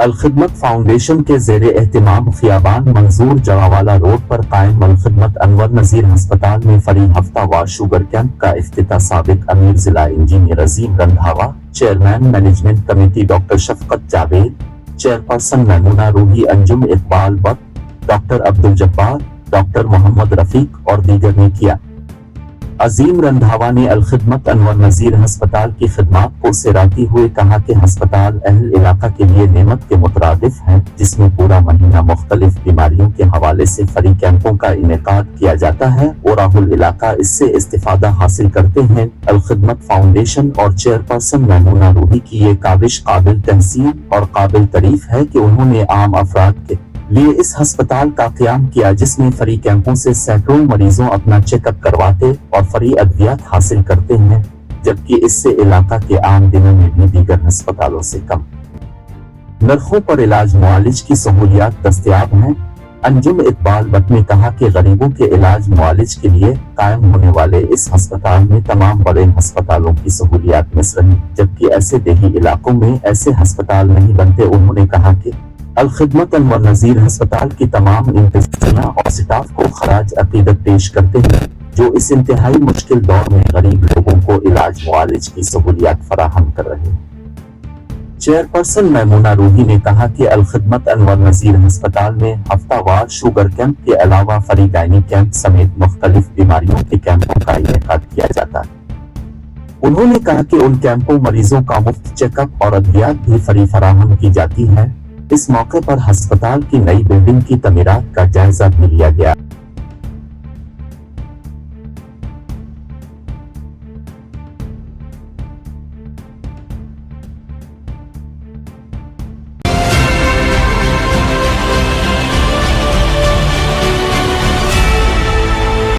Alkhidmat foundation के ज़ेरे एहतिमाम खियाबान मंजूर जवावाला रोड पर कायम अलखिदमत अनवर नज़ीर हस्पताल में फरी हफ्तावार शुगर कैंप का इफ्तिताह साबिक अमीर जिला engineer Azeem Randhawa, chairman management committee doctor Shafqat Javed, chairperson Maimoona Roohi, Anjum Iqbal Butt, doctor Abdul Jabbar, doctor Mohammad Rafiq और दीगर ने किया। अजीम रंधावा ने अलखिदमत अनवर नज़ीर हस्पताल की खिदमत को सराहते हुए कहा कि हस्पताल अहल इलाका के लिए नेमत के मुतरादिफ है, जिसमें पूरा महीना मुख्तलिफ बीमारियों के हवाले से फ्री कैंपों का इनेकाद किया जाता है और अहल इलाका इससे इस्तिफादा हासिल करते हैं। अलखिदमत फाउंडेशन और चेयरपर्सन मैमूना रूही की ये काबिश काबिल तहसीन और काबिल तारीफ है कि उन्होंने आम अफराद के लिए इस हस्पताल का क़याम किया, जिसमें फ्री कैंपों से सैकड़ों मरीजों अपना चेकअप करवाते और फ्री अद्वियात हासिल करते हैं, जबकि इससे इलाका के आम दिनों में भी दीगर हस्पतालों से कम नरखों पर इलाज मुआलिज की सहूलियात दस्तयाब हैं। अंजुम इकबाल बट ने कहा कि गरीबों के इलाज मुआलिज के लिए कायम होने वाले इस हस्पताल में तमाम बड़े हस्पतालों की सहूलियात मिस रही, जबकि ऐसे देही इलाकों में ऐसे हस्पताल नहीं बनते। उन्होंने कहा कि अलखिदमत अनवर नज़ीर हस्पताल की तमाम इंतज़ामिया और स्टाफ को खराज अकीदत पेश करते हैं, जो इस इंतहाई मुश्किल दौर में गरीब लोगों को इलाज मुआलिज की सहूलियात फराहम कर रहे हैं। चेयरपर्सन मैमूना रूही ने कहा कि अलखिदमत अनवर नज़ीर हस्पताल में हफ्तावार शुगर कैंप के अलावा फ्री गायनी कैंप समेत मुख्तलिफ बीमारियों के कैंपों का इनेकाद किया जाता है। उन्होंने कहा कि उन कैंपों मरीजों का मुफ्त चेकअप और अद्वियात भी फ्री फराहम की जाती है। इस मौके पर हस्पताल की नई बिल्डिंग की तमीरात का जायजा भी लिया गया।